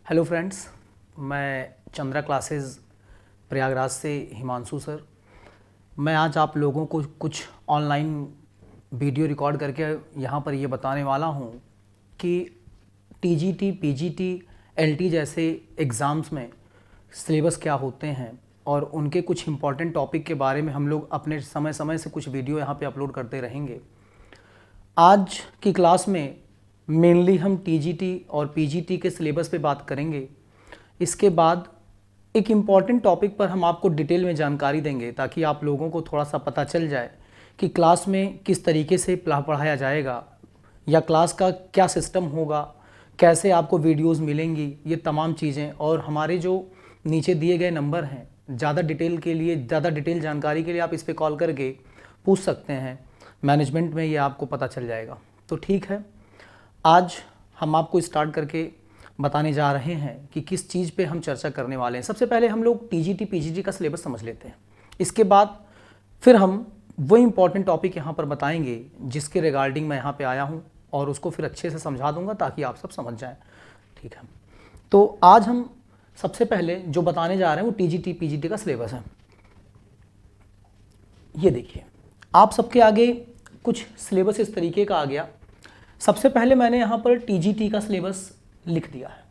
Hello friends, मैं Chandra classes Prayagraj से Himanshu sir. मैं आज आप लोगों को कुछ ऑनलाइन वीडियो रिकॉर्ड करके यहाँ पर ये बताने वाला हूँ कि टीजीटी, पीजीटी, एलटी जैसे एग्ज़ाम्स में सिलेबस क्या होते हैं और उनके कुछ इम्पॉर्टेंट टॉपिक के बारे में हम लोग अपने समय समय से कुछ वीडियो यहाँ पे अपलोड करते रहेंगे। आज की क्लास में मेनली हम टीजीटी और पीजीटी के सिलेबस पे बात करेंगे। इसके बाद एक इम्पॉर्टेंट टॉपिक पर हम आपको डिटेल में जानकारी देंगे ताकि आप लोगों को थोड़ा सा पता चल जाए कि क्लास में किस तरीके से पढ़ाया जाएगा या क्लास का क्या सिस्टम होगा, कैसे आपको वीडियोस मिलेंगी, ये तमाम चीज़ें। और हमारे जो नीचे दिए गए नंबर हैं, ज़्यादा डिटेल जानकारी के लिए आप इस पर कॉल करके पूछ सकते हैं। मैनेजमेंट में ये आपको पता चल जाएगा। तो ठीक है, आज हम आपको स्टार्ट करके बताने जा रहे हैं कि किस चीज़ पे हम चर्चा करने वाले हैं। सबसे पहले हम लोग टीजीटी पीजीटी का सिलेबस समझ लेते हैं। इसके बाद फिर हम वो इम्पॉर्टेंट टॉपिक यहाँ पर बताएंगे जिसके रिगार्डिंग मैं यहाँ पे आया हूँ और उसको फिर अच्छे से समझा दूंगा ताकि आप सब समझ जाएं। ठीक है, तो आज हम सबसे पहले जो बताने जा रहे हैं वो टीजीटी पीजीटी का सिलेबस है। ये देखिए, आप सबके आगे कुछ सिलेबस इस तरीके का आ गया। सबसे पहले मैंने यहाँ पर टीजीटी का सिलेबस लिख दिया है।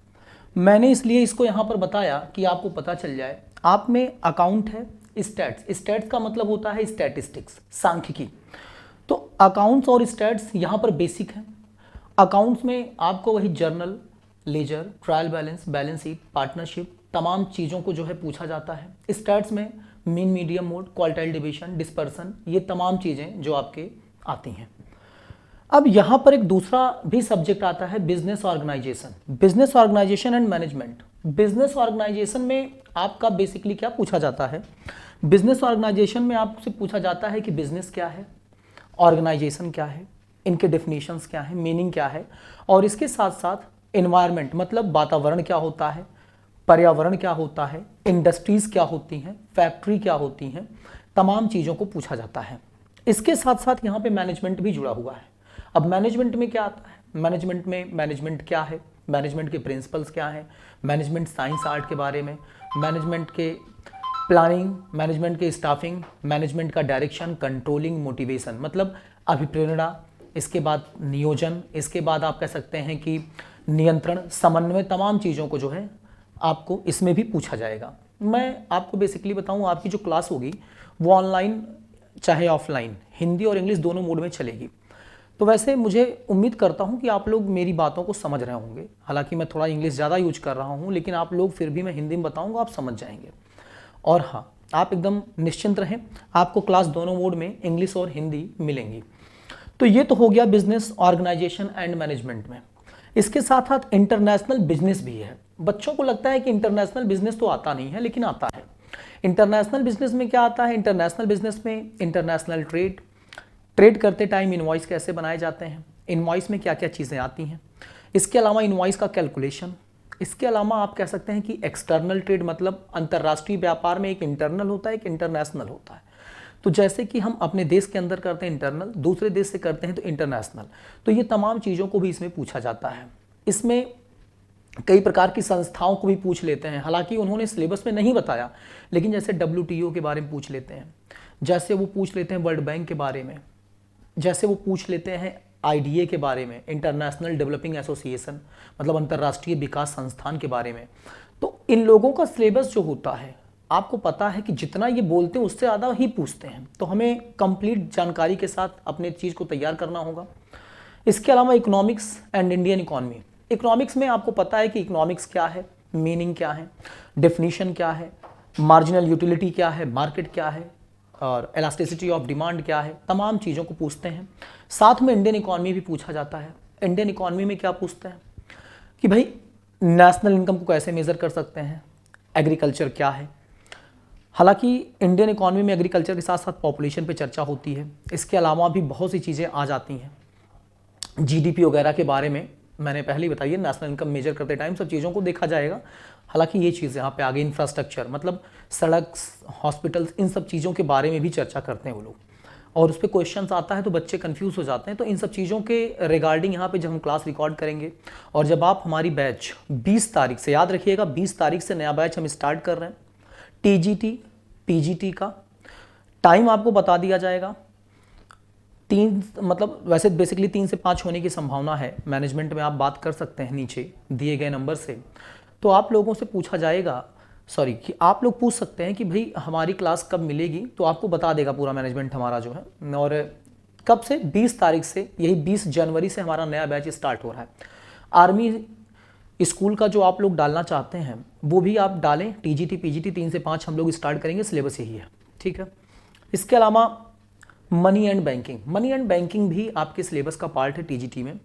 मैंने इसलिए इसको यहाँ पर बताया कि आपको पता चल जाए। आप में अकाउंट है, स्टैट्स का मतलब होता है स्टैटिस्टिक्स, सांख्यिकी। तो अकाउंट्स और स्टैट्स यहाँ पर बेसिक है। अकाउंट्स में आपको वही journal, ledger, trial balance, balance sheet, partnership, तमाम चीज़ों को जो है पूछा जाता है। स्टैट्स में mean, medium mode, quartile division, dispersion, ये तमाम चीज़ें जो आपके आती हैं। अब यहाँ पर एक दूसरा भी सब्जेक्ट आता है, business organisation, business organisation and management. Business organisation में आपका बेसिकली क्या पूछा जाता है? बिजनेस ऑर्गेनाइजेशन में आपसे पूछा जाता है कि बिजनेस क्या है, ऑर्गेनाइजेशन क्या है, इनके डेफिनेशंस क्या है, मीनिंग क्या है, और इसके साथ साथ एनवायरनमेंट मतलब वातावरण क्या होता है, पर्यावरण क्या होता है, इंडस्ट्रीज क्या होती हैं, फैक्ट्री क्या होती हैं, तमाम चीज़ों को पूछा जाता है। इसके साथ साथ यहाँ पे मैनेजमेंट भी जुड़ा हुआ है। अब मैनेजमेंट में क्या आता है? मैनेजमेंट में मैनेजमेंट क्या है, मैनेजमेंट के प्रिंसिपल्स क्या हैं, मैनेजमेंट साइंस आर्ट के बारे में, मैनेजमेंट के प्लानिंग, मैनेजमेंट के स्टाफिंग, मैनेजमेंट का डायरेक्शन, कंट्रोलिंग, मोटिवेशन मतलब अभिप्रेरणा, इसके बाद नियोजन, इसके बाद आप कह सकते हैं कि नियंत्रण, समन्वय, तमाम चीज़ों को जो है आपको इसमें भी पूछा जाएगा। मैं आपको बेसिकली बताऊँ, आपकी जो क्लास होगी वो ऑनलाइन चाहे ऑफलाइन, हिंदी और इंग्लिश दोनों मोड में चलेगी। तो वैसे मुझे उम्मीद करता हूँ कि आप लोग मेरी बातों को समझ रहे होंगे। हालांकि मैं थोड़ा इंग्लिश ज़्यादा यूज कर रहा हूँ, लेकिन आप लोग फिर भी मैं हिंदी में बताऊँगा, आप समझ जाएंगे। और हाँ, आप एकदम निश्चिंत रहें, आपको क्लास दोनों मोड में इंग्लिश और हिंदी मिलेंगी। तो ये तो हो गया बिजनेस ऑर्गेनाइजेशन एंड मैनेजमेंट में। इसके साथ साथ इंटरनेशनल बिजनेस भी है। बच्चों को लगता है कि इंटरनेशनल बिजनेस तो आता नहीं है, लेकिन आता है। इंटरनेशनल बिजनेस में क्या आता है? इंटरनेशनल बिजनेस में इंटरनेशनल ट्रेड करते टाइम इनवॉइस कैसे बनाए जाते हैं, इनवॉइस में क्या क्या चीज़ें आती हैं, इसके अलावा इनवॉइस का कैलकुलेशन, इसके अलावा आप कह सकते हैं कि एक्सटर्नल ट्रेड मतलब अंतर्राष्ट्रीय व्यापार में एक इंटरनल होता है, एक इंटरनेशनल होता है। तो जैसे कि हम अपने देश के अंदर करते हैं इंटरनल, दूसरे देश से करते हैं तो इंटरनेशनल। तो ये तमाम चीज़ों को भी इसमें पूछा जाता है। इसमें कई प्रकार की संस्थाओं को भी पूछ लेते हैं। हालांकि उन्होंने सिलेबस में नहीं बताया, लेकिन जैसे WTO के बारे में पूछ लेते हैं, जैसे वो पूछ लेते हैं वर्ल्ड बैंक के बारे में, जैसे वो पूछ लेते हैं IDA के बारे में, इंटरनेशनल डेवलपिंग एसोसिएशन मतलब अंतर्राष्ट्रीय विकास संस्थान के बारे में। तो इन लोगों का सिलेबस जो होता है, आपको पता है कि जितना ये बोलते हैं उससे ज़्यादा ही पूछते हैं। तो हमें कंप्लीट जानकारी के साथ अपने चीज़ को तैयार करना होगा। इसके अलावा economics and Indian economy. Economics में आपको पता है कि इकोनॉमिक्स क्या है, मीनिंग क्या है, डेफिनीशन क्या है, मार्जिनल यूटिलिटी क्या है, मार्केट क्या है, और इलास्टिसिटी ऑफ डिमांड क्या है, तमाम चीज़ों को पूछते हैं। साथ में इंडियन इकॉनमी भी पूछा जाता है। इंडियन इकॉनमी में क्या पूछते हैं कि भाई नेशनल इनकम को कैसे मेज़र कर सकते हैं, एग्रीकल्चर क्या है। हालांकि इंडियन इकॉनमी में एग्रीकल्चर के साथ साथ पॉपुलेशन पे चर्चा होती है। इसके अलावा भी बहुत सी चीज़ें आ जाती हैं, GDP वगैरह के बारे में मैंने पहले ही बताइए, नेशनल इनकम मेजर करते टाइम सब चीज़ों को देखा जाएगा। हालांकि ये चीज़ यहाँ पे आगे इंफ्रास्ट्रक्चर मतलब सड़क, हॉस्पिटल्स, इन सब चीज़ों के बारे में भी चर्चा करते हैं वो लोग। और उस पर क्वेश्चंस आता है तो बच्चे कंफ्यूज हो जाते हैं। तो इन सब चीज़ों के रिगार्डिंग यहाँ पे जब हम क्लास रिकॉर्ड करेंगे और जब आप हमारी बैच 20 तारीख से, याद रखिएगा 20 तारीख से नया बैच हम स्टार्ट कर रहे हैं टीजीटी पीजीटी का। टाइम आपको बता दिया जाएगा, 3 मतलब वैसे बेसिकली 3 से 5 होने की संभावना है। मैनेजमेंट में आप बात कर सकते हैं नीचे दिए गए नंबर से। तो आप लोगों से पूछा जाएगा, सॉरी कि आप लोग पूछ सकते हैं कि भाई हमारी क्लास कब मिलेगी, तो आपको बता देगा पूरा मैनेजमेंट हमारा जो है। और कब से, 20 तारीख से, यही 20 जनवरी से हमारा नया बैच स्टार्ट हो रहा है। आर्मी स्कूल का जो आप लोग डालना चाहते हैं वो भी आप डालें। टीजीटी पीजीटी 3 से 5 हम लोग स्टार्ट करेंगे, सिलेबस यही है, ठीक है। इसके अलावा money and banking, money and banking भी आपके सिलेबस का पार्ट है टीजीटी में।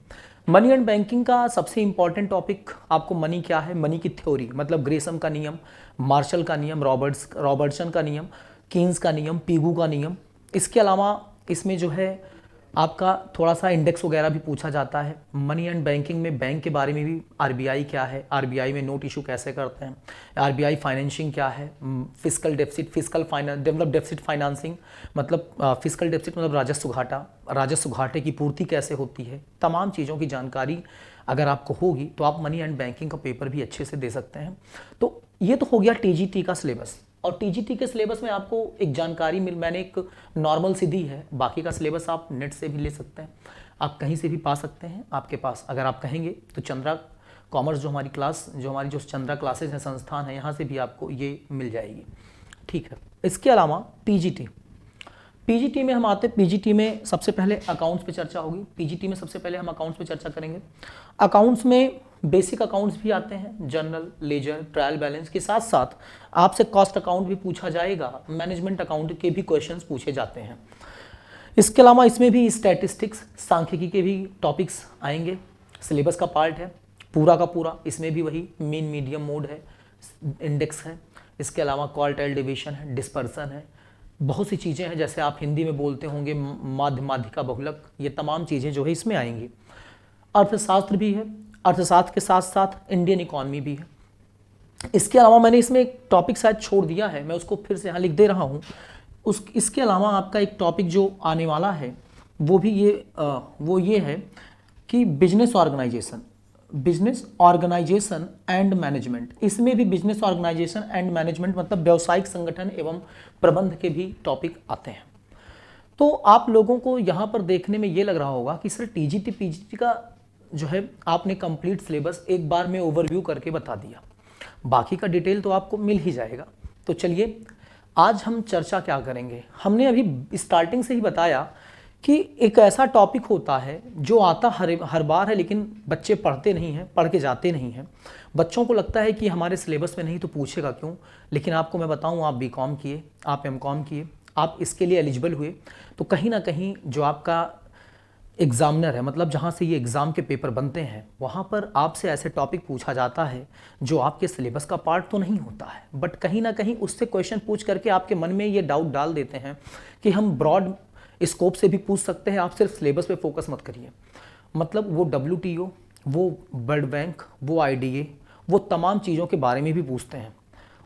मनी एंड बैंकिंग का सबसे इंपॉर्टेंट टॉपिक आपको मनी क्या है, मनी की थ्योरी, मतलब ग्रेसम का नियम, मार्शल का नियम, रॉबर्टसन का नियम, कीन्स का नियम, पीगू का नियम। इसके अलावा इसमें जो है आपका थोड़ा सा इंडेक्स वगैरह भी पूछा जाता है। मनी एंड बैंकिंग में बैंक के बारे में भी, आरबीआई क्या है, आरबीआई में नोट इशू कैसे करते हैं, आरबीआई फाइनेंसिंग क्या है, फिस्कल डेफिसिट, डेफिसिट फाइनेंसिंग मतलब फिस्कल डेफिसिट मतलब राजस्व घाटा, राजस्व घाटे की पूर्ति कैसे होती है, तमाम चीज़ों की जानकारी अगर आपको होगी तो आप मनी एंड बैंकिंग का पेपर भी अच्छे से दे सकते हैं। तो ये तो हो गया टीजीटी का सिलेबस। और टीजीटी के सिलेबस में आपको एक जानकारी मैंने एक नॉर्मल सी दी है, बाकी का सिलेबस आप नेट से भी ले सकते हैं, आप कहीं से भी पा सकते हैं। आपके पास अगर आप कहेंगे तो चंद्रा कॉमर्स जो हमारी क्लास, जो हमारी जो चंद्रा क्लासेज है, संस्थान है, यहाँ से भी आपको ये मिल जाएगी, ठीक है। इसके अलावा पीजीटी में हम आते हैं। पीजीटी में सबसे पहले अकाउंट्स पे चर्चा होगी। पीजीटी में सबसे पहले हम अकाउंट्स पे चर्चा करेंगे। अकाउंट्स में बेसिक अकाउंट्स भी आते हैं, जनरल, लेजर, ट्रायल बैलेंस के साथ साथ आपसे कॉस्ट अकाउंट भी पूछा जाएगा, मैनेजमेंट अकाउंट के भी क्वेश्चंस पूछे जाते हैं। इसके अलावा इसमें भी स्टैटिस्टिक्स, सांख्यिकी के भी टॉपिक्स आएंगे, सिलेबस का पार्ट है पूरा का पूरा। इसमें भी वही मीन मीडियम मोड है, इंडेक्स है, इसके अलावा क्वार्टाइल डिवीजन है, डिस्पर्सन है, बहुत सी चीज़ें हैं, जैसे आप हिंदी में बोलते होंगे माध्य, माध्यिका, बहुलक, ये तमाम चीज़ें जो है इसमें आएंगी। अर्थशास्त्र भी है, अर्थशास्त्र के साथ साथ इंडियन इकॉनमी भी है। इसके अलावा मैंने इसमें एक टॉपिक शायद छोड़ दिया है, मैं उसको फिर से यहाँ लिख दे रहा हूँ। इसके अलावा आपका एक टॉपिक जो आने वाला है वो ये है कि बिजनेस ऑर्गेनाइजेशन एंड मैनेजमेंट। इसमें भी बिजनेस ऑर्गेनाइजेशन एंड मैनेजमेंट मतलब व्यावसायिक संगठन एवं प्रबंध के भी टॉपिक आते हैं। तो आप लोगों को यहाँ पर देखने में ये लग रहा होगा कि सर टीजीटी पीजीटी का जो है आपने कंप्लीट सिलेबस एक बार में ओवरव्यू करके बता दिया, बाकी का डिटेल तो आपको मिल ही जाएगा। तो चलिए आज हम चर्चा क्या करेंगे। हमने अभी स्टार्टिंग से ही बताया कि एक ऐसा टॉपिक होता है जो आता हर बार है, लेकिन बच्चे पढ़ते नहीं हैं, पढ़ के जाते नहीं हैं। बच्चों को लगता है कि हमारे सिलेबस में नहीं तो पूछेगा क्यों। लेकिन आपको मैं बताऊं, आप बीकॉम किए, आप एमकॉम किए, आप इसके लिए एलिजिबल हुए, तो कहीं ना कहीं जो आपका एग्जामिनर है, मतलब जहाँ से ये एग्ज़ाम के पेपर बनते हैं, वहाँ पर आपसे ऐसे टॉपिक पूछा जाता है जो आपके सिलेबस का पार्ट तो नहीं होता है, बट कहीं ना कहीं उससे क्वेश्चन पूछ करके आपके मन में ये डाउट डाल देते हैं कि हम ब्रॉड स्कोप से भी पूछ सकते हैं, आप सिर्फ सिलेबस पे फोकस मत करिए। मतलब वो WTO, वो वर्ल्ड बैंक, वो IDA, वो तमाम चीज़ों के बारे में भी पूछते हैं।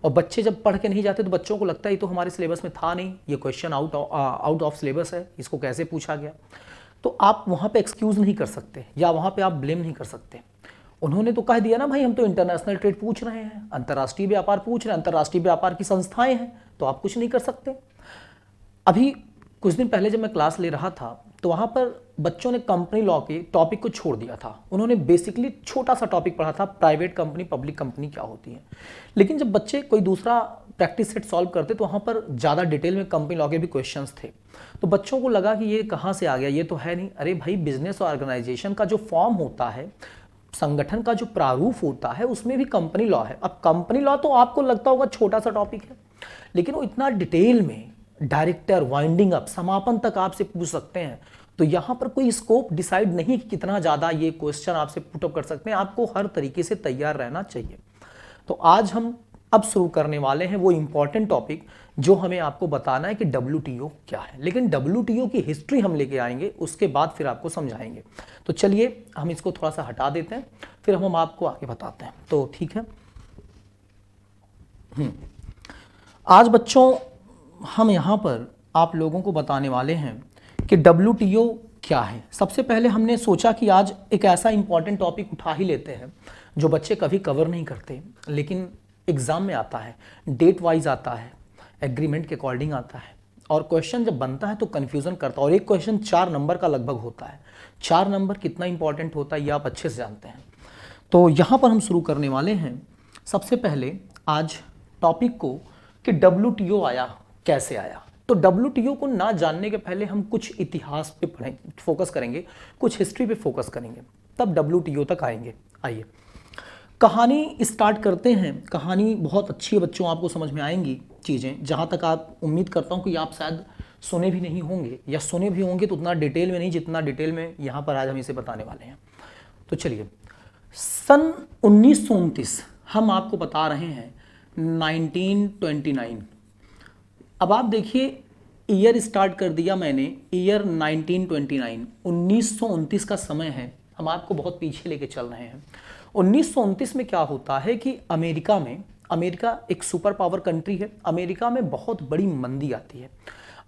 और बच्चे जब पढ़ के नहीं जाते तो बच्चों को लगता है ये तो हमारे सिलेबस में था नहीं, ये क्वेश्चन आउट ऑफ सिलेबस है, इसको कैसे पूछा गया। तो आप वहाँ पे एक्सक्यूज़ नहीं कर सकते या वहाँ पे आप ब्लेम नहीं कर सकते। उन्होंने तो कह दिया ना भाई, हम तो इंटरनेशनल ट्रेड पूछ रहे हैं, अंतर्राष्ट्रीय व्यापार पूछ रहे हैं, अंतर्राष्ट्रीय व्यापार की संस्थाएं हैं, तो आप कुछ नहीं कर सकते। अभी कुछ दिन पहले जब मैं क्लास ले रहा था तो वहाँ पर बच्चों ने कंपनी लॉ के टॉपिक को छोड़ दिया था। उन्होंने बेसिकली छोटा सा टॉपिक पढ़ा था, प्राइवेट कंपनी, पब्लिक कंपनी क्या होती है। लेकिन जब बच्चे कोई दूसरा प्रैक्टिस सेट सॉल्व करते तो वहाँ पर ज़्यादा डिटेल में कंपनी लॉ के भी क्वेश्चंस थे। तो बच्चों को लगा कि ये कहाँ से आ गया, ये तो है नहीं। अरे भाई, बिजनेस ऑर्गेनाइजेशन का जो फॉर्म होता है, संगठन का जो प्रारूप होता है, उसमें भी कंपनी लॉ है। अब कंपनी लॉ तो आपको लगता होगा छोटा सा टॉपिक है, लेकिन वो इतना डिटेल में डायरेक्टर, वाइंडिंग अप, समापन तक आपसे पूछ सकते हैं। तो यहाँ पर कोई स्कोप डिसाइड नहीं कि कितना ज़्यादा ये क्वेश्चन आपसे पुटअप कर सकते हैं। आपको हर तरीके से तैयार रहना चाहिए। तो आज हम अब शुरू करने वाले हैं वो इंपॉर्टेंट टॉपिक जो हमें आपको बताना है कि WTO क्या है। लेकिन WTO की हिस्ट्री हम लेके आएंगे, उसके बाद फिर आपको समझाएंगे। तो चलिए हम इसको थोड़ा सा हटा देते हैं, फिर हम आपको आगे बताते हैं। तो ठीक है, आज बच्चों हम यहाँ पर आप लोगों को बताने वाले हैं कि WTO क्या है। सबसे पहले हमने सोचा कि आज एक ऐसा इंपॉर्टेंट टॉपिक उठा ही लेते हैं जो बच्चे कभी कवर नहीं करते, लेकिन एग्ज़ाम में आता है, डेट वाइज आता है, एग्रीमेंट के अकॉर्डिंग आता है, और क्वेश्चन जब बनता है तो कन्फ्यूज़न करता है। और एक क्वेश्चन 4 नंबर का लगभग होता है। 4 नंबर कितना इंपॉर्टेंट होता है ये आप अच्छे से जानते हैं। तो यहाँ पर हम शुरू करने वाले हैं सबसे पहले आज टॉपिक को कि WTO आया, कैसे आया। तो WTO को ना जानने के पहले हम कुछ इतिहास पे पढ़ेंगे, फोकस करेंगे, कुछ हिस्ट्री पे फोकस करेंगे, तब WTO तक आएंगे। आइए कहानी स्टार्ट करते हैं। कहानी बहुत अच्छी है बच्चों, आपको समझ में आएंगी चीज़ें। जहाँ तक आप उम्मीद करता हूँ कि आप शायद सुने भी नहीं होंगे, या सुने भी होंगे तो उतना डिटेल में नहीं जितना डिटेल में यहाँ पर आज हम इसे बताने वाले हैं। तो चलिए, सन 1929 हम आपको बता रहे हैं 1929। अब आप देखिए ईयर स्टार्ट कर दिया मैंने, ईयर 1929, 1929 का समय है। हम आपको बहुत पीछे लेके चल रहे हैं। 1929 में क्या होता है कि अमेरिका एक सुपर पावर कंट्री है। अमेरिका में बहुत बड़ी मंदी आती है।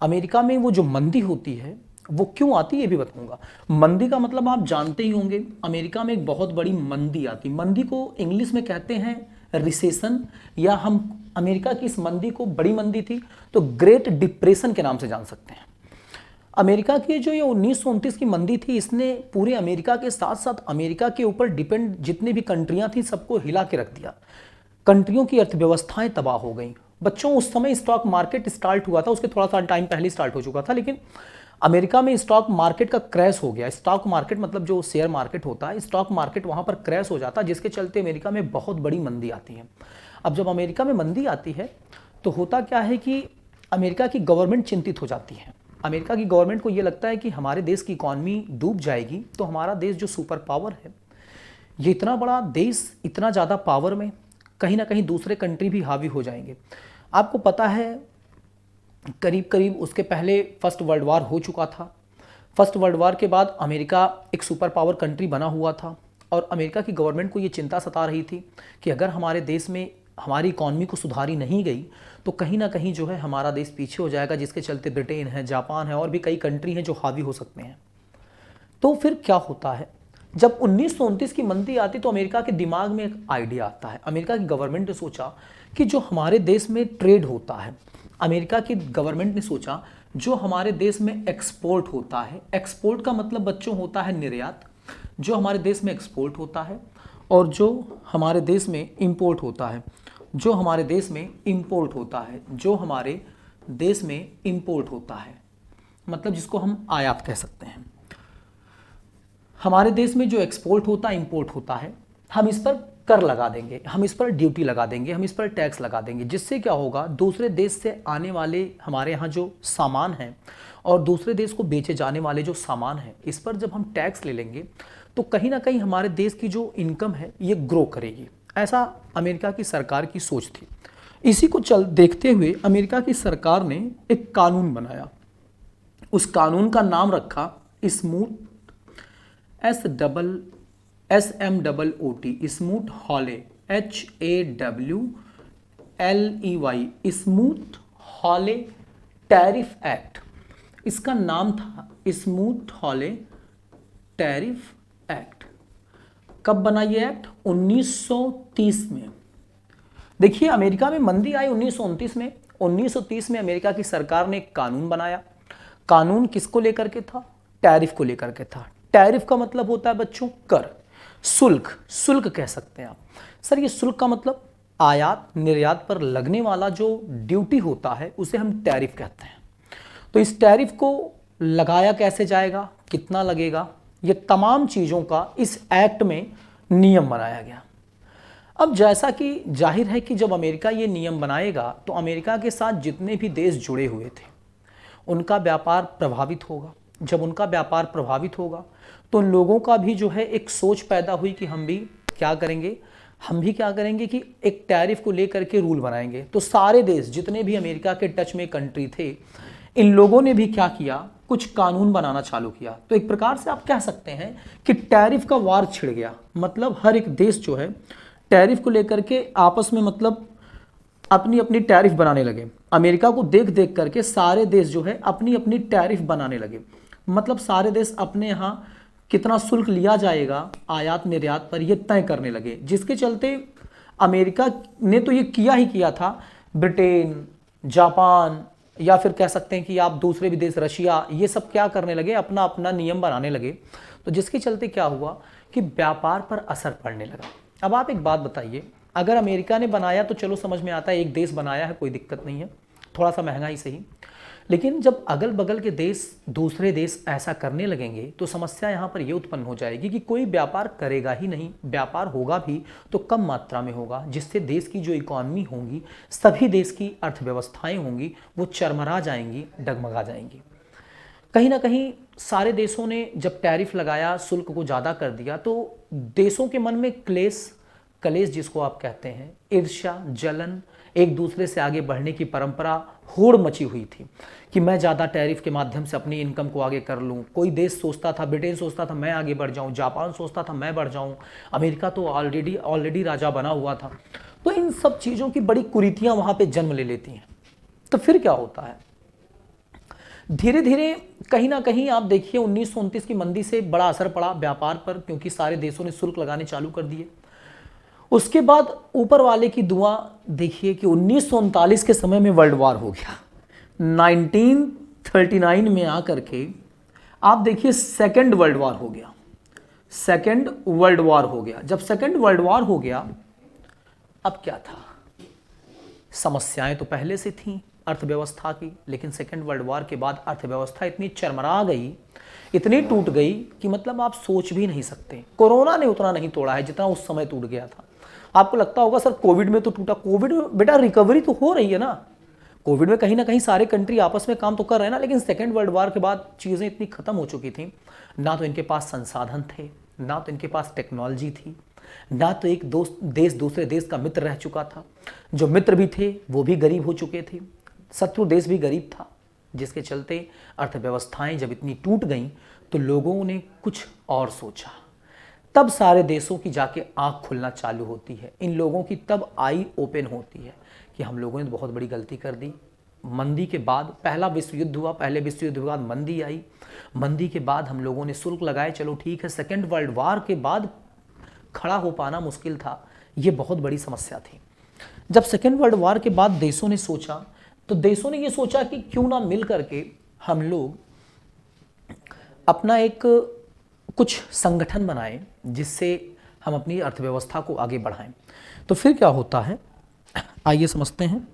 अमेरिका में वो जो मंदी होती है वो क्यों आती है ये भी बताऊंगा। मंदी का मतलब आप जानते ही होंगे, अमेरिका में एक बहुत बड़ी मंदी आती। मंदी को इंग्लिश में कहते हैं रिसेशन, या हम अमेरिका की इस मंदी को, बड़ी मंदी थी तो ग्रेट डिप्रेशन के नाम से जान सकते हैं। अमेरिका की जो ये 1929 की मंदी थी, इसने पूरे अमेरिका के साथ साथ अमेरिका के ऊपर डिपेंड जितनी भी कंट्रियां थी सबको हिला के रख दिया। कंट्रियों की अर्थव्यवस्थाएं तबाह हो गई। बच्चों उस समय स्टॉक मार्केट स्टार्ट हुआ था, उसके थोड़ा सा टाइम पहले स्टार्ट हो चुका था, लेकिन अमेरिका में स्टॉक मार्केट का क्रैश हो गया। स्टॉक मार्केट मतलब जो शेयर मार्केट होता है, स्टॉक मार्केट वहाँ पर क्रैश हो जाता है, जिसके चलते अमेरिका में बहुत बड़ी मंदी आती है। अब जब अमेरिका में मंदी आती है तो होता क्या है कि अमेरिका की गवर्नमेंट चिंतित हो जाती है। अमेरिका की गवर्नमेंट को ये लगता है कि हमारे देश की इकॉनमी डूब जाएगी तो हमारा देश जो सुपर पावर है, ये इतना बड़ा देश, इतना ज़्यादा पावर में कहीं ना कहीं दूसरे कंट्री भी हावी हो जाएंगे। आपको पता है करीब करीब उसके पहले फर्स्ट वर्ल्ड वार हो चुका था। फर्स्ट वर्ल्ड वार के बाद अमेरिका एक सुपर पावर कंट्री बना हुआ था, और अमेरिका की गवर्नमेंट को ये चिंता सता रही थी कि अगर हमारे देश में हमारी इकॉनमी को सुधारी नहीं गई तो कहीं ना कहीं जो है हमारा देश पीछे हो जाएगा, जिसके चलते ब्रिटेन है, जापान है और भी कई कंट्री हैं जो हावी हो सकते हैं। तो फिर क्या होता है, जब 1929 की मंदी आती तो अमेरिका के दिमाग में एक आइडिया आता है। अमेरिका की गवर्नमेंट ने सोचा कि जो हमारे देश में ट्रेड होता है, अमेरिका की गवर्नमेंट ने सोचा जो हमारे देश में एक्सपोर्ट होता है, एक्सपोर्ट का मतलब बच्चों होता है निर्यात, जो हमारे देश में एक्सपोर्ट होता है और जो हमारे देश में इंपोर्ट होता है, जो हमारे देश में इंपोर्ट होता है, जो हमारे देश में इंपोर्ट होता है, मतलब जिसको हम आयात कह सकते हैं। हमारे देश में जो एक्सपोर्ट होता है, इंपोर्ट होता है, हम इस पर कर लगा देंगे, हम इस पर ड्यूटी लगा देंगे, हम इस पर टैक्स लगा देंगे, जिससे क्या होगा, दूसरे देश से आने वाले हमारे यहाँ जो सामान हैं और दूसरे देश को बेचे जाने वाले जो सामान हैं, इस पर जब हम टैक्स ले लेंगे तो कहीं ना कहीं हमारे देश की जो इनकम है ये ग्रो करेगी। ऐसा अमेरिका की सरकार की सोच थी। इसी को देखते हुए अमेरिका की सरकार ने एक कानून बनाया। उस कानून का नाम रखा smooth, SMOOT, smooth Hawley, HAWLEY, smooth Hawley tariff act. इसका नाम था स्मूथ हॉले टैरिफ एक्ट। कब बना ये एक्ट? 1930 में। देखिए अमेरिका में मंदी आई 1929 में। 1930 में अमेरिका की सरकार ने एक कानून बनाया। कानून किसको लेकर के था? टैरिफ को लेकर के था। टैरिफ का मतलब होता है बच्चों कर, शुल्क, शुल्क कह सकते हैं आप। सर ये शुल्क का मतलब आयात निर्यात पर लगने वाला जो ड्यूटी होता है उसे हम टैरिफ कहते हैं। तो इस टैरिफ को लगाया कैसे जाएगा, कितना लगेगा, ये तमाम चीज़ों का इस एक्ट में नियम बनाया गया। अब जैसा कि जाहिर है कि जब अमेरिका ये नियम बनाएगा तो अमेरिका के साथ जितने भी देश जुड़े हुए थे उनका व्यापार प्रभावित होगा। जब उनका व्यापार प्रभावित होगा तो उन लोगों का भी जो है एक सोच पैदा हुई कि हम भी क्या करेंगे कि एक टैरिफ को लेकर के रूल बनाएंगे। तो सारे देश जितने भी अमेरिका के टच में कंट्री थे, इन लोगों ने भी क्या किया, कुछ कानून बनाना चालू किया। तो एक प्रकार से आप कह सकते हैं कि टैरिफ का वार छिड़ गया। मतलब हर एक देश जो है टैरिफ को लेकर के आपस में मतलब अपनी अपनी टैरिफ बनाने लगे। अमेरिका को देख देख करके सारे देश जो है अपनी अपनी टैरिफ बनाने लगे। मतलब सारे देश अपने यहाँ कितना शुल्क लिया जाएगा आयात निर्यात पर, ये तय करने लगे, जिसके चलते अमेरिका ने तो ये किया ही किया था। ब्रिटेन, जापान, या फिर कह सकते हैं कि आप दूसरे भी देश, रशिया, ये सब क्या करने लगे, अपना अपना नियम बनाने लगे। तो जिसके चलते क्या हुआ कि व्यापार पर असर पड़ने लगा। अब आप एक बात बताइए, अगर अमेरिका ने बनाया तो चलो समझ में आता है, एक देश बनाया है, कोई दिक्कत नहीं है, थोड़ा सा महंगा ही सही, लेकिन जब अगल बगल के देश, दूसरे देश ऐसा करने लगेंगे तो समस्या यहाँ पर ये उत्पन्न हो जाएगी कि कोई व्यापार करेगा ही नहीं, व्यापार होगा भी तो कम मात्रा में होगा, जिससे देश की जो इकॉनमी होंगी, सभी देश की अर्थव्यवस्थाएं होंगी, वो चरमरा जाएंगी, डगमगा जाएंगी। कहीं ना कहीं सारे देशों ने जब टैरिफ लगाया, शुल्क को ज़्यादा कर दिया, तो देशों के मन में कलेश जिसको आप कहते हैं, ईर्ष्या, जलन, एक दूसरे से आगे बढ़ने की परंपरा, होड़ मची हुई थी कि मैं ज़्यादा टैरिफ के माध्यम से अपनी इनकम को आगे कर लूँ। कोई देश सोचता था, ब्रिटेन सोचता था मैं आगे बढ़ जाऊँ, जापान सोचता था मैं बढ़ जाऊँ, अमेरिका तो ऑलरेडी राजा बना हुआ था। तो इन सब चीज़ों की बड़ी कुरीतियाँ वहाँ पे जन्म ले लेती हैं। तो फिर क्या होता है, धीरे धीरे कहीं ना कहीं आप देखिए 1929 की मंदी से बड़ा असर पड़ा व्यापार पर, क्योंकि सारे देशों ने शुल्क लगाने चालू कर दिए। उसके बाद ऊपर वाले की दुआ देखिए कि 1939 के समय में वर्ल्ड वार हो गया। 1939 में आकर के आप देखिए सेकेंड वर्ल्ड वार हो गया। सेकेंड वर्ल्ड वार हो गया। जब सेकेंड वर्ल्ड वार हो गया, अब क्या था, समस्याएं तो पहले से थीं अर्थव्यवस्था की, लेकिन सेकेंड वर्ल्ड वार के बाद अर्थव्यवस्था इतनी चरमरा गई, इतनी टूट गई कि मतलब आप सोच भी नहीं सकते। कोरोना ने उतना नहीं तोड़ा है जितना उस समय टूट गया था। आपको लगता होगा सर कोविड में तो टूटा, कोविड में बेटा रिकवरी तो हो रही है ना, कोविड में कहीं ना कहीं सारे कंट्री आपस में काम तो कर रहे हैं ना, लेकिन सेकेंड वर्ल्ड वार के बाद चीज़ें इतनी खत्म हो चुकी थी, ना तो इनके पास संसाधन थे, ना तो इनके पास टेक्नोलॉजी थी, ना तो एक देश दूसरे देश का मित्र रह चुका था, जो मित्र भी थे वो भी गरीब हो चुके थे, शत्रु देश भी गरीब था, जिसके चलते अर्थव्यवस्थाएं जब इतनी टूट गईं तो लोगों ने कुछ और सोचा। तब सारे देशों की जाके आंख खुलना चालू होती है, इन लोगों की तब आई ओपन होती है कि हम लोगों ने बहुत बड़ी गलती कर दी। मंदी के बाद पहला विश्व युद्ध हुआ, पहले विश्व युद्ध के बाद मंदी आई, मंदी के बाद हम लोगों ने शुल्क लगाए, चलो ठीक है। सेकेंड वर्ल्ड वार के बाद खड़ा हो पाना मुश्किल था, ये बहुत बड़ी समस्या थी। जब सेकेंड वर्ल्ड वार के बाद देशों ने सोचा, तो देशों ने ये सोचा कि क्यों ना मिल करके हम लोग अपना एक कुछ संगठन बनाएं जिससे हम अपनी अर्थव्यवस्था को आगे बढ़ाएं। तो फिर क्या होता है, आइए समझते हैं।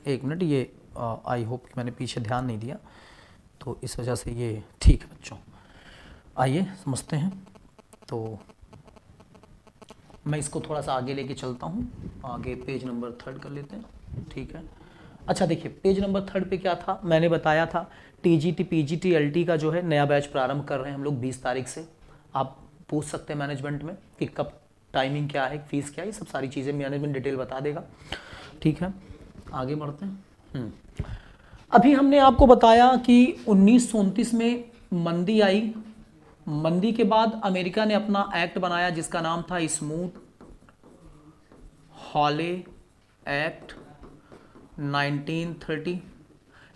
एक मिनट, ये आई होप कि मैंने पीछे ध्यान नहीं दिया तो इस वजह से ये ठीक है बच्चों। आइए समझते हैं। तो मैं इसको थोड़ा सा आगे लेके चलता हूँ, आगे पेज नंबर 3 कर लेते हैं, ठीक है। अच्छा देखिए, पेज नंबर 3 पे क्या था, मैंने बताया था टीजीटी पीजीटी एलटी का जो है नया बैच प्रारंभ कर रहे हैं हम लोग 20 तारीख से। आप पूछ सकते हैं मैनेजमेंट में कि कब, टाइमिंग क्या है, फीस क्या है, ये सब सारी चीज़ें मैनेजमेंट डिटेल बता देगा, ठीक है। आगे बढ़ते हैं। अभी हमने आपको बताया कि 1929 में मंदी आई, मंदी के बाद अमेरिका ने अपना एक्ट बनाया जिसका नाम था स्मूथ हॉले एक्ट 1930।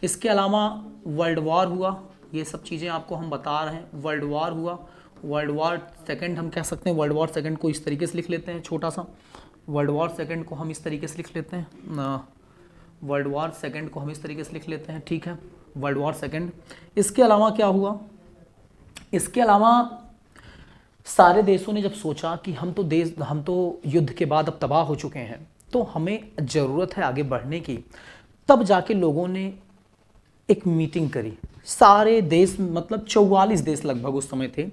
इसके अलावा वर्ल्ड वॉर हुआ, ये सब चीज़ें आपको हम बता रहे हैं। वर्ल्ड वॉर हुआ, वर्ल्ड वॉर सेकंड हम कह सकते हैं, वर्ल्ड वॉर सेकंड को इस तरीके से लिख लेते हैं, छोटा सा वर्ल्ड वॉर सेकंड को हम इस तरीके से लिख लेते हैं, वर्ल्ड वॉर सेकंड को हम इस तरीके से लिख लेते हैं, ठीक है, वर्ल्ड वॉर सेकंड। इसके अलावा क्या हुआ, इसके अलावा सारे देशों ने जब सोचा कि हम तो युद्ध के बाद अब तबाह हो चुके हैं, तो हमें ज़रूरत है आगे बढ़ने की, तब जाके लोगों ने एक मीटिंग करी। सारे देश, मतलब 44 देश लगभग उस समय थे।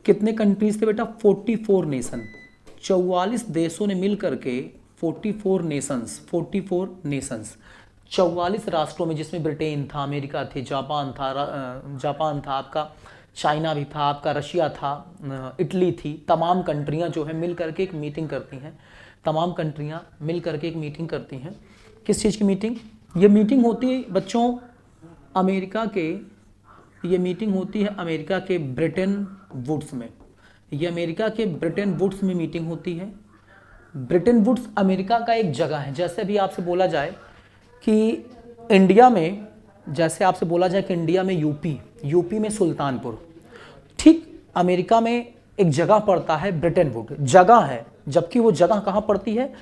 कितने कंट्रीज थे बेटा, 44 नेशन। 44 देशों ने मिल करके 44 नेशंस 44 राष्ट्रों में, जिसमें ब्रिटेन था, अमेरिका थे, जापान था आपका, चाइना भी था आपका, रशिया था, इटली थी, तमाम कंट्रियां जो है मिल करके एक मीटिंग करती हैं। तमाम कंट्रियां मिल करके एक मीटिंग करती हैं। किस चीज़ की मीटिंग, ये मीटिंग होती है बच्चों अमेरिका के, ये मीटिंग होती है अमेरिका के ब्रिटेन वुड्स में। ये अमेरिका के ब्रिटेन वुड्स में मीटिंग होती है। ब्रिटेन वुड्स अमेरिका का एक जगह है। जैसे भी आपसे बोला जाए कि इंडिया में जैसे आपसे बोला जाए कि इंडिया में यूपी में सुल्तानपुर, ठीक अमेरिका में एक जगह पड़ता है ब्रिटेन वुड, जगह है, जबकि वो जगह कहाँ पड़ती है?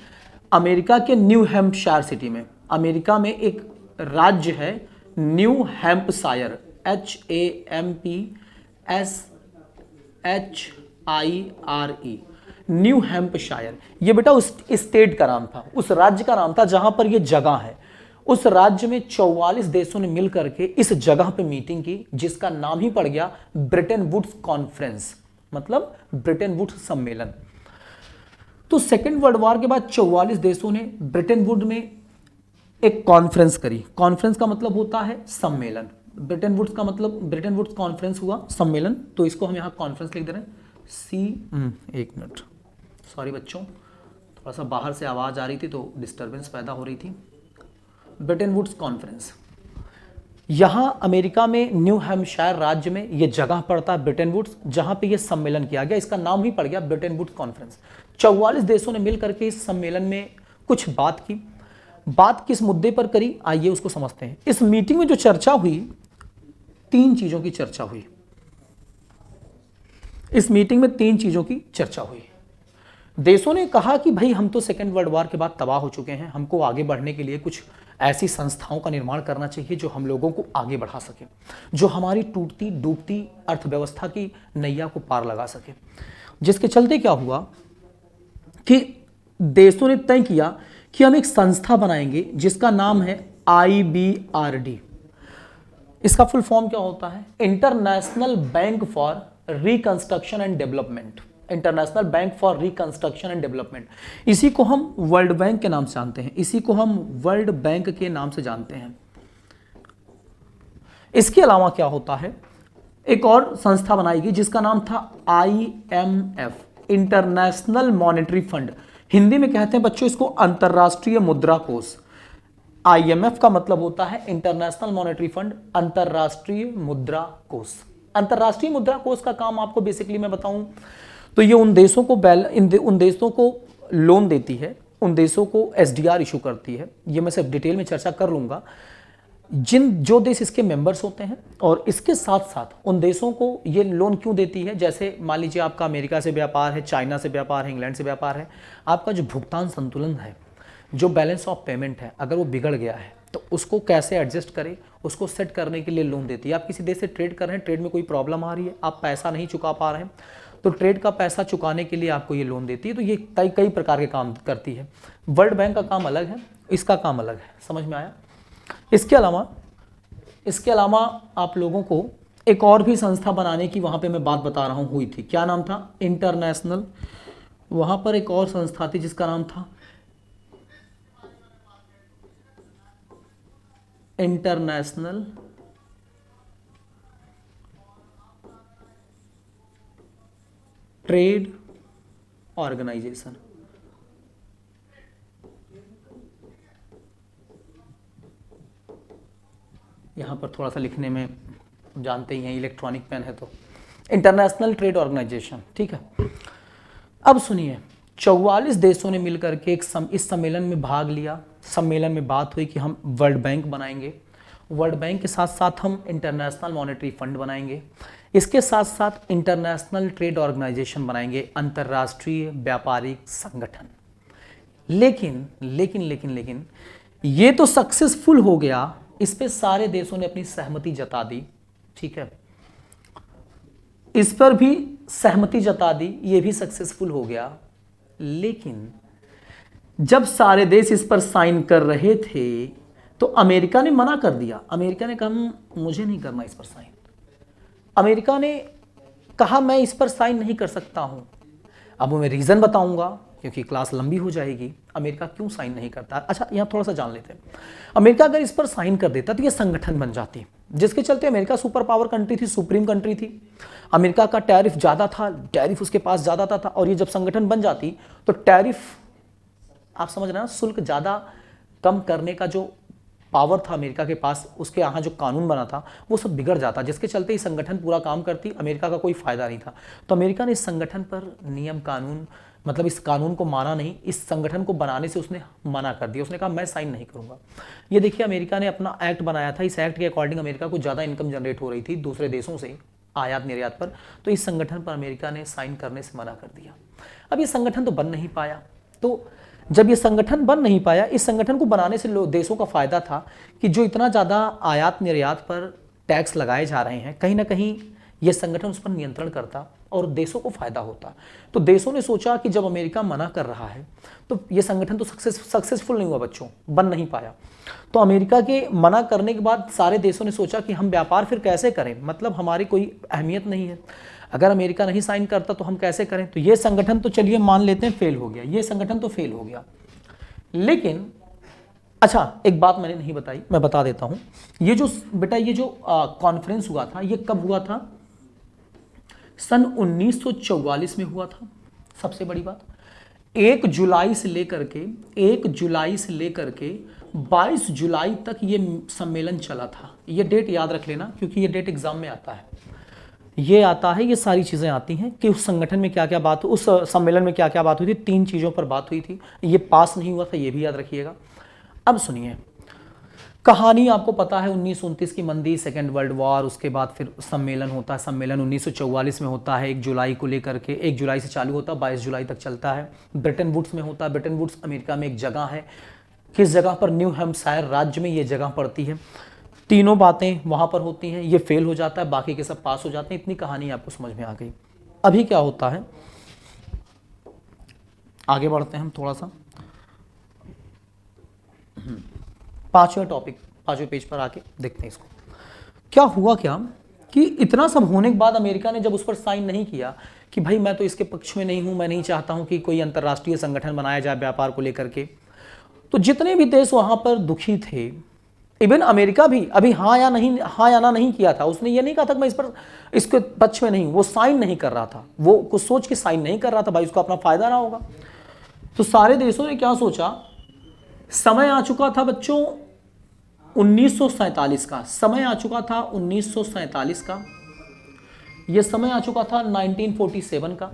अमेरिका के न्यू हैम्पशायर सिटी में। अमेरिका में एक राज्य है new Hampshire, HAMPSHIRE, new Hampshire. ये बेटा उस स्टेट का नाम था, उस राज्य का नाम था जहां पर ये जगह है। उस राज्य में 44 देशों ने मिलकर के इस जगह पे मीटिंग की, जिसका नाम ही पड़ गया ब्रिटेन वुड्स कॉन्फ्रेंस, मतलब ब्रिटेन वुड्स सम्मेलन। तो सेकेंड वर्ल्ड वॉर के बाद 44 देशों ने ब्रिटेन वुड में एक कॉन्फ्रेंस करी। कॉन्फ्रेंस का मतलब होता है सम्मेलन। ब्रिटेन वुड्स का मतलब ब्रिटेन वुड्स कॉन्फ्रेंस हुआ, सम्मेलन, तो इसको हम यहाँ कॉन्फ्रेंस लिख दे रहे हैं। एक मिनट, सॉरी बच्चों, थोड़ा सा बाहर से आवाज़ आ रही थी तो डिस्टर्बेंस पैदा हो रही थी। ब्रिटेन वुड्स कॉन्फ्रेंस, यहाँ अमेरिका में न्यू हैम्पशायर राज्य में ये जगह पड़ता है ब्रिटेन वुड्स, जहाँ पे ये सम्मेलन किया गया, इसका नाम ही पड़ गया ब्रिटेन वुड्स कॉन्फ्रेंस। 44 देशों ने मिलकर के इस सम्मेलन में कुछ बात की। बात किस मुद्दे पर करी, आइए उसको समझते हैं। इस मीटिंग में जो चर्चा हुई, 3 चीजों की चर्चा हुई। इस मीटिंग में 3 चीजों की चर्चा हुई। देशों ने कहा कि भाई हम तो सेकेंड वर्ल्ड वॉर के बाद तबाह हो चुके हैं, हमको आगे बढ़ने के लिए कुछ ऐसी संस्थाओं का निर्माण करना चाहिए जो हम लोगों को आगे बढ़ा सके, जो हमारी टूटती डूबती अर्थव्यवस्था की नैया को पार लगा सके। जिसके चलते क्या हुआ कि देशों ने तय किया कि हम एक संस्था बनाएंगे जिसका नाम है IBRD। इसका फुल फॉर्म क्या होता है? International bank for reconstruction and development. International bank for reconstruction and development, इसी को हम वर्ल्ड बैंक के नाम से जानते हैं, इसी को हम वर्ल्ड बैंक के नाम से जानते हैं। इसके अलावा क्या होता है, एक और संस्था बनाई गई जिसका नाम था IMF, international monetary fund. Hindi में कहते हैं बच्चों इसको अंतरराष्ट्रीय मुद्रा कोष। IMF का मतलब होता है इंटरनेशनल मॉनेटरी फंड, अंतरराष्ट्रीय मुद्रा कोष। अंतरराष्ट्रीय मुद्रा कोष का काम आपको बेसिकली मैं बताऊं तो ये उन देशों को लोन देती है, उन देशों को SDR इशू करती है। ये मैं सिर्फ डिटेल में चर्चा कर लूंगा जो देश इसके मेंबर्स होते हैं, और इसके साथ साथ उन देशों को ये लोन क्यों देती है। जैसे मान लीजिए आपका अमेरिका से व्यापार है, चाइना से व्यापार है, इंग्लैंड से व्यापार है, आपका जो भुगतान संतुलन है, जो बैलेंस ऑफ पेमेंट है, अगर वो बिगड़ गया है तो उसको कैसे एडजस्ट करें, उसको सेट करने के लिए लोन देती है। आप किसी देश से ट्रेड कर रहे हैं, ट्रेड में कोई प्रॉब्लम आ रही है, आप पैसा नहीं चुका पा रहे हैं, तो ट्रेड का पैसा चुकाने के लिए आपको ये लोन देती है। तो ये कई प्रकार के काम करती है। वर्ल्ड बैंक का काम अलग है, इसका काम अलग है, समझ में आया? इसके अलावा आप लोगों को एक और भी संस्था बनाने की वहाँ पे मैं बात बता रहा हूँ हुई थी। क्या नाम था? इंटरनेशनल, वहाँ पर एक और संस्था थी जिसका नाम था इंटरनेशनल ट्रेड ऑर्गेनाइजेशन। यहाँ पर थोड़ा सा लिखने में जानते ही हैं, इलेक्ट्रॉनिक पेन है तो इंटरनेशनल ट्रेड ऑर्गेनाइजेशन, ठीक है। अब सुनिए, 44 देशों ने मिलकर के इस सम्मेलन में भाग लिया। सम्मेलन में बात हुई कि हम वर्ल्ड बैंक बनाएंगे, वर्ल्ड बैंक के साथ साथ हम इंटरनेशनल मॉनेटरी फंड बनाएंगे, इसके साथ साथ इंटरनेशनल ट्रेड ऑर्गेनाइजेशन बनाएंगे, अंतर्राष्ट्रीय व्यापारिक संगठन। लेकिन ये तो सक्सेसफुल हो गया, इस पे सारे देशों ने अपनी सहमति जता दी, ठीक है, इस पर भी सहमति जता दी, ये भी सक्सेसफुल हो गया। लेकिन जब सारे देश इस पर साइन कर रहे थे तो अमेरिका ने मना कर दिया। अमेरिका ने कहा मुझे नहीं करना इस पर साइन। अमेरिका ने कहा मैं इस पर साइन नहीं कर सकता हूं। अब मैं रीजन बताऊंगा क्योंकि क्लास लंबी हो जाएगी। अमेरिका क्यों साइन नहीं करता? अच्छा, यहां थोड़ा सा जान लेते हैं। अमेरिका अगर इस पर साइन कर देता तो ये संगठन बन जाती, जिसके चलते अमेरिका सुपर पावर कंट्री थी, सुप्रीम कंट्री थी। अमेरिका का टैरिफ ज्यादा था, टैरिफ उसके पास ज्यादा था, और ये जब संगठन बन जाती तो टैरिफ, आप समझ रहे हैं ना, शुल्क ज्यादा कम करने का जो पावर था अमेरिका के पास, उसके यहाँ जो कानून बना था वो सब बिगड़ जाता, जिसके चलते ये संगठन पूरा काम करती, अमेरिका का कोई फायदा नहीं था। तो अमेरिका ने इस संगठन पर नियम कानून, मतलब इस कानून को माना नहीं, इस संगठन को बनाने से उसने मना कर दिया। उसने कहा मैं साइन नहीं करूंगा। ये देखिए अमेरिका ने अपना एक्ट बनाया था, इस एक्ट के अकॉर्डिंग अमेरिका को ज़्यादा इनकम जनरेट हो रही थी दूसरे देशों से आयात निर्यात पर, तो इस संगठन पर अमेरिका ने साइन करने से मना कर दिया। अब ये संगठन तो बन नहीं पाया। तो जब ये संगठन बन नहीं पाया, इस संगठन को बनाने से देशों का फायदा था कि जो इतना ज़्यादा आयात निर्यात पर टैक्स लगाए जा रहे हैं, कहीं ना कहीं ये संगठन उस पर नियंत्रण करता और देशों को फायदा होता। तो देशों ने सोचा कि जब अमेरिका मना कर रहा है तो ये संगठन तो सक्सेसफुल नहीं हुआ बच्चों, बन नहीं पाया। तो अमेरिका के मना करने के बाद सारे देशों ने सोचा कि हम व्यापार फिर कैसे करें, मतलब हमारी कोई अहमियत नहीं है, अगर अमेरिका नहीं साइन करता तो हम कैसे करें। तो ये संगठन तो चलिए मान लेते हैं फेल हो गया, ये संगठन तो फेल हो गया। लेकिन अच्छा एक बात मैंने नहीं बताई, मैं बता देता हूं। ये जो बेटा ये जो कॉन्फ्रेंस हुआ था, ये कब हुआ था? सन 1944 में हुआ था। सबसे बड़ी बात, 1 जुलाई से लेकर के 22 जुलाई तक ये सम्मेलन चला था। ये डेट याद रख लेना क्योंकि ये डेट एग्जाम में आता है, ये आता है, ये सारी चीज़ें आती हैं कि उस संगठन में क्या क्या बात, उस सम्मेलन में क्या क्या बात हुई थी। 3 चीज़ों पर बात हुई थी, ये पास नहीं हुआ था, ये भी याद रखिएगा। अब सुनिए कहानी, आपको पता है 1929 की मंदी, सेकेंड वर्ल्ड वॉर, उसके बाद फिर सम्मेलन होता है। सम्मेलन 1944 में होता है, 1 जुलाई को लेकर के, 1 जुलाई से चालू होता है, 22 जुलाई तक चलता है। ब्रिटेन वुड्स में होता है। ब्रिटेन वुड्स अमेरिका में एक जगह है, किस जगह पर? न्यू हैम्पशायर राज्य में ये जगह पड़ती है। तीनों बातें वहाँ पर होती हैं, ये फेल हो जाता है, बाकी के सब पास हो जाते हैं। इतनी कहानी आपको समझ में आ गई। अभी क्या होता है, आगे बढ़ते हैं हम थोड़ा सा। 5वें टॉपिक, 5वें पेज पर आके देखते हैं इसको। क्या हुआ क्या कि इतना सब होने के बाद अमेरिका ने जब उस पर साइन नहीं किया कि भाई मैं तो इसके पक्ष में नहीं हूं, मैं नहीं चाहता हूं कि कोई अंतर्राष्ट्रीय संगठन बनाया जाए व्यापार को लेकर के, तो जितने भी देश वहां पर दुखी थे, इवन अमेरिका भी अभी हाँ या ना नहीं किया था। उसने ये नहीं कहा था कि मैं इस पर इसके पक्ष में नहीं, वो साइन नहीं कर रहा था, वो कुछ सोच के साइन नहीं कर रहा था, भाई उसको अपना फायदा ना होगा। तो सारे देशों ने क्या सोचा, समय आ चुका था बच्चों 1947 का, समय आ चुका था 1947 का, यह समय आ चुका था 1947 का।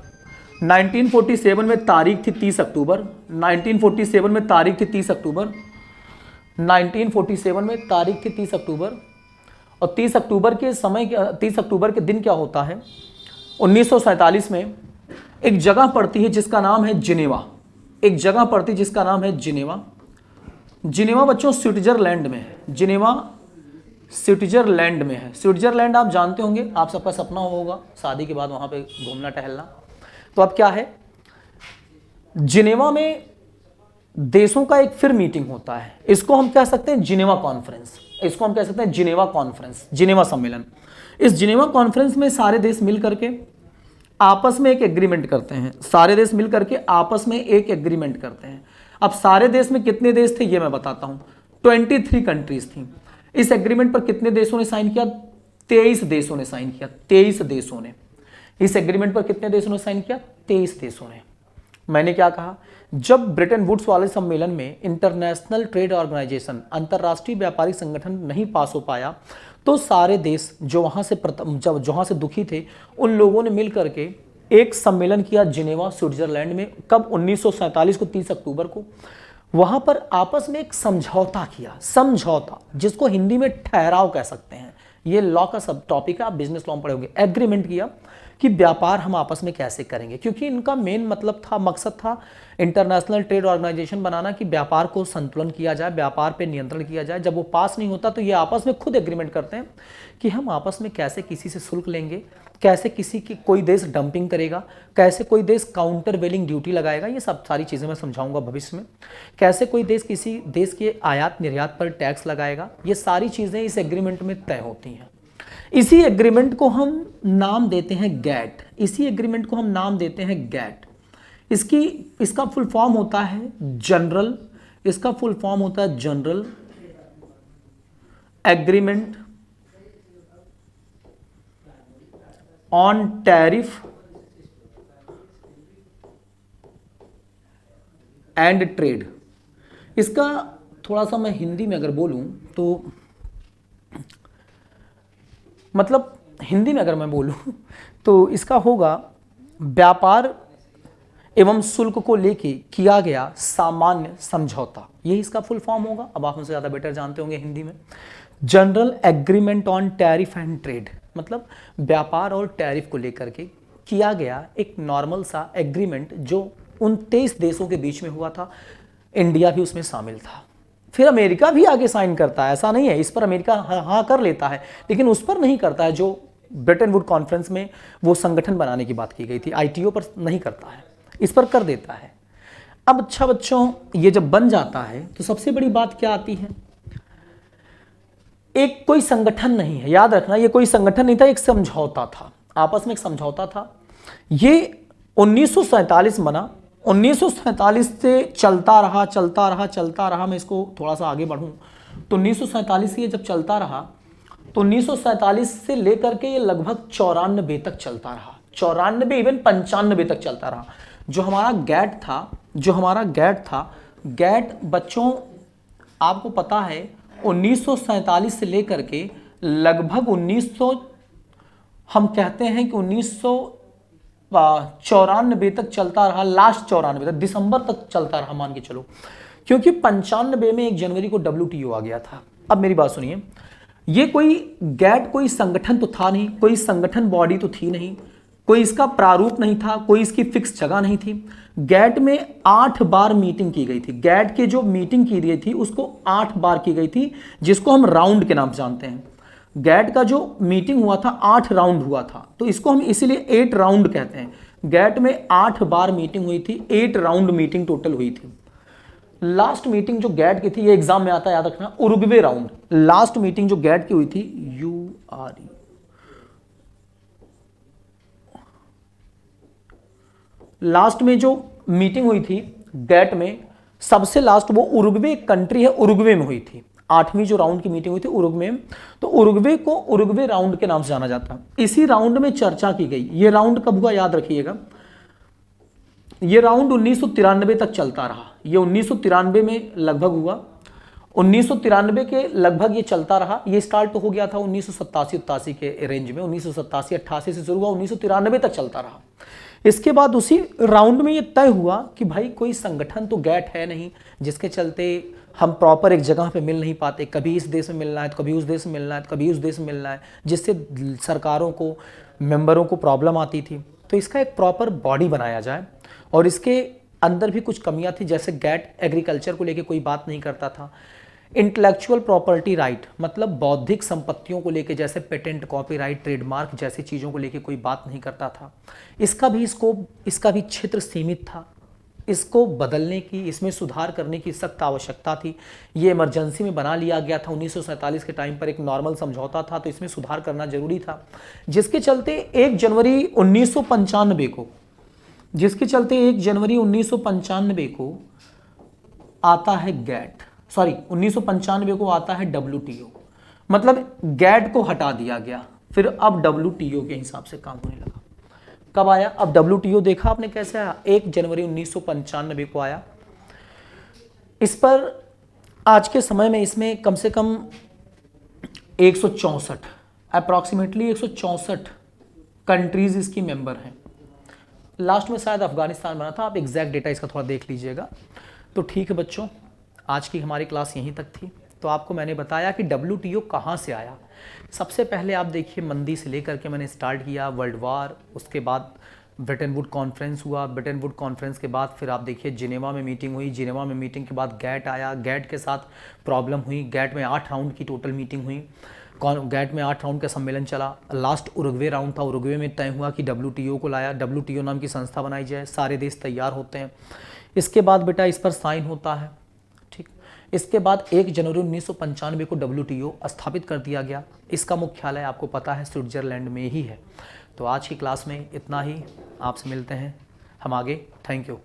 1947 में तारीख थी 30 अक्टूबर, 1947 में तारीख थी 30 अक्टूबर, 1947 में तारीख थी 30 अक्टूबर। और 30 अक्टूबर के समय, 30 अक्टूबर के दिन क्या होता है, 1947 में एक जगह पड़ती है जिसका नाम है जिनेवा, एक जगह पड़ती है जिसका नाम है जिनेवा। जिनेवा बच्चों स्विट्जरलैंड में है, जिनेवा स्विट्जरलैंड में है। स्विट्जरलैंड आप जानते होंगे, आप सबका सपना होगा शादी के बाद वहां पे घूमना टहलना। तो अब क्या है, जिनेवा में देशों का एक फिर मीटिंग होता है, इसको हम कह सकते हैं जिनेवा कॉन्फ्रेंस, इसको हम कह सकते हैं जिनेवा कॉन्फ्रेंस, जिनेवा सम्मेलन। इस जिनेवा कॉन्फ्रेंस में सारे देश मिल करके आपस में एक एग्रीमेंट करते हैं, सारे देश मिल करके आपस में एक एग्रीमेंट करते हैं। अब सारे देश में कितने देश थे ये मैं बताता हूं, 23 कंट्रीज थी। इस एग्रीमेंट पर कितने देशों ने साइन किया? 23 देशों ने साइन किया, 23 देशों ने। इस एग्रीमेंट पर कितने देशों ने साइन किया? 23 देशों ने। मैंने क्या कहा, जब ब्रिटेन वुड्स वाले सम्मेलन में इंटरनेशनल ट्रेड ऑर्गेनाइजेशन, अंतरराष्ट्रीय व्यापारिक संगठन नहीं पास हो पाया, तो सारे देश जो वहां से दुखी थे, उन लोगों ने मिल करके एक सम्मेलन किया जिनेवा स्विट्जरलैंड में। कब? 1947 को, 30 अक्टूबर को। वहां पर आपस में एक समझौता किया, समझौता जिसको हिंदी में ठहराव कह सकते हैं, ये लॉ का सब टॉपिक है, आप बिजनेस लॉ में पढ़े होंगे। एग्रीमेंट किया कि व्यापार हम आपस में कैसे करेंगे, क्योंकि इनका मेन मतलब था, मकसद था इंटरनेशनल ट्रेड ऑर्गेनाइजेशन बनाना कि व्यापार को संतुलन किया जाए, व्यापार पे नियंत्रण किया जाए। जब वो पास नहीं होता तो ये आपस में खुद एग्रीमेंट करते हैं कि हम आपस में कैसे किसी से शुल्क लेंगे, कैसे किसी की कोई देश डंपिंग करेगा, कैसे कोई देश काउंटर वेलिंग ड्यूटी लगाएगा, ये सब सारी चीज़ें मैं समझाऊंगा भविष्य में। कैसे कोई देश किसी देश के आयात निर्यात पर टैक्स लगाएगा, ये सारी चीज़ें इस एग्रीमेंट में तय होती हैं। इसी एग्रीमेंट को हम नाम देते हैं गैट, इसी एग्रीमेंट को हम नाम देते हैं गैट। इसका फुल फॉर्म होता है जनरल, इसका फुल फॉर्म होता है general agreement on tariff and trade. इसका थोड़ा सा मैं हिंदी में अगर बोलूं तो मतलब हिंदी में अगर मैं बोलूं तो इसका होगा व्यापार एवं शुल्क को लेके किया गया सामान्य समझौता, यही इसका फुल फॉर्म होगा। अब आप मुझसे ज़्यादा बेटर जानते होंगे हिंदी में। General agreement on tariff and trade, मतलब व्यापार और टैरिफ को लेकर के किया गया एक नॉर्मल सा एग्रीमेंट जो 29 देशों के बीच में हुआ था, इंडिया भी उसमें शामिल था। फिर अमेरिका भी आगे साइन करता है, ऐसा नहीं है, इस पर अमेरिका हाँ कर लेता है, लेकिन उस पर नहीं करता है जो ब्रेटन वुड कॉन्फ्रेंस में वो संगठन बनाने की बात की गई थी, आईटीओ पर नहीं करता है, इस पर कर देता है। अब अच्छा बच्चों, ये जब बन जाता है तो सबसे बड़ी बात क्या आती है, एक कोई संगठन नहीं है, याद रखना ये कोई संगठन नहीं था, एक समझौता था, आपस में एक समझौता था। ये 1947 बना, 1947 से चलता रहा। मैं इसको थोड़ा सा आगे बढ़ूं तो 1947 से ये जब चलता रहा तो 1947 से लेकर के ये लगभग 94 तक चलता रहा, 94 इवन 95 तक चलता रहा। जो हमारा गैट था, गैट बच्चों आपको पता है 1947 से लेकर के लगभग 1900 हम कहते हैं कि 1994 तक चलता रहा, लास्ट 94 तक, दिसंबर तक चलता रहा मान के चलो, क्योंकि 95 में 1 जनवरी को WTO आ गया था। अब मेरी बात सुनिए, ये कोई गैट कोई संगठन तो था नहीं, कोई संगठन बॉडी तो थी नहीं, कोई इसका प्रारूप नहीं था, कोई इसकी फिक्स जगह नहीं थी। गैट में 8 बार मीटिंग की गई थी, गैट के जो मीटिंग की गई थी उसको 8 बार की गई थी, जिसको हम राउंड के नाम से जानते हैं। गैट का जो मीटिंग हुआ था 8 राउंड हुआ था, तो इसको हम इसीलिए 8 राउंड कहते हैं। गैट में 8 बार मीटिंग हुई थी, 8 राउंड मीटिंग टोटल हुई थी। लास्ट मीटिंग जो गैट की थी, ये एग्जाम में आता है याद रखना, उरुग्वे राउंड। लास्ट मीटिंग जो गैट की हुई थी, URE, लास्ट में जो मीटिंग हुई थी गैट में, सबसे लास्ट वो उरुग्वे कंट्री है, उरुग्वे में हुई थी। 8वीं जो राउंड की मीटिंग हुई थी उरुग्वे में, तो उरुग्वे को उरुग्वे राउंड के नाम से जाना जाता है। इसी राउंड में चर्चा की गई। ये राउंड कब हुआ याद रखिएगा, ये राउंड 1993 तक चलता रहा, ये 1993 में लगभग हुआ, 1993 के लगभग ये चलता रहा। ये स्टार्ट तो हो गया था 1987-88 के रेंज में, 1987-88 से शुरू हुआ, 1993 तक चलता रहा। इसके बाद उसी राउंड में ये तय हुआ कि भाई कोई संगठन तो गैट है नहीं, जिसके चलते हम प्रॉपर एक जगह पे मिल नहीं पाते, कभी इस देश में मिलना है तो कभी उस देश में मिलना है तो कभी उस देश में मिलना है, जिससे सरकारों को, मेंबरों को प्रॉब्लम आती थी। तो इसका एक प्रॉपर बॉडी बनाया जाए, और इसके अंदर भी कुछ कमियां थी, जैसे गैट एग्रीकल्चर को लेके कोई बात नहीं करता था, इंटेलेक्चुअल प्रॉपर्टी राइट मतलब बौद्धिक संपत्तियों को लेके, जैसे पेटेंट, कॉपीराइट, ट्रेडमार्क जैसी चीज़ों को लेके कोई बात नहीं करता था। इसका भी स्कोप, इसका भी क्षेत्र सीमित था। इसको बदलने की, इसमें सुधार करने की सख्त आवश्यकता थी। ये इमरजेंसी में बना लिया गया था 1947 के टाइम पर, एक नॉर्मल समझौता था, तो इसमें सुधार करना जरूरी था, जिसके चलते 1 जनवरी 1995 को, जिसके चलते 1 जनवरी 1995 को आता है गैट, सॉरी 1995 को आता है WTO, मतलब गैट को हटा दिया गया, फिर अब WTO के हिसाब से काम होने लगा। कब आया? अब WTO देखा आपने कैसे आया, 1 जनवरी 1995 को आया। इस पर आज के समय में इसमें कम से कम 164 अप्रॉक्सीमेटली 164 कंट्रीज इसकी मेंबर हैं। लास्ट में शायद अफगानिस्तान बना था, आप एग्जैक्ट डेटा इसका थोड़ा देख लीजिएगा। तो ठीक है बच्चों, आज की हमारी क्लास यहीं तक थी। तो आपको मैंने बताया कि WTO कहाँ से आया। सबसे पहले आप देखिए, मंदी से लेकर के मैंने स्टार्ट किया, वर्ल्ड वार, उसके बाद ब्रेटन वुड कॉन्फ्रेंस हुआ, ब्रेटन वुड कॉन्फ्रेंस के बाद फिर आप देखिए जिनेवा में मीटिंग हुई, जिनेवा में मीटिंग के बाद गैट आया, गैट के साथ प्रॉब्लम हुई, गैट में 8 राउंड की टोटल मीटिंग हुई, गैट में 8 राउंड का सम्मेलन चला, लास्ट उरुग्वे राउंड था, उरुग्वे में तय हुआ कि WTO को लाया, WTO नाम की संस्था बनाई जाए, सारे देश तैयार होते हैं। इसके बाद बेटा इस पर साइन होता है, ठीक। इसके बाद 1 जनवरी 1995 को WTO स्थापित कर दिया गया। इसका मुख्यालय आपको पता है स्विट्जरलैंड में ही है। तो आज की क्लास में इतना ही, आपसे मिलते हैं हम आगे। Thank you.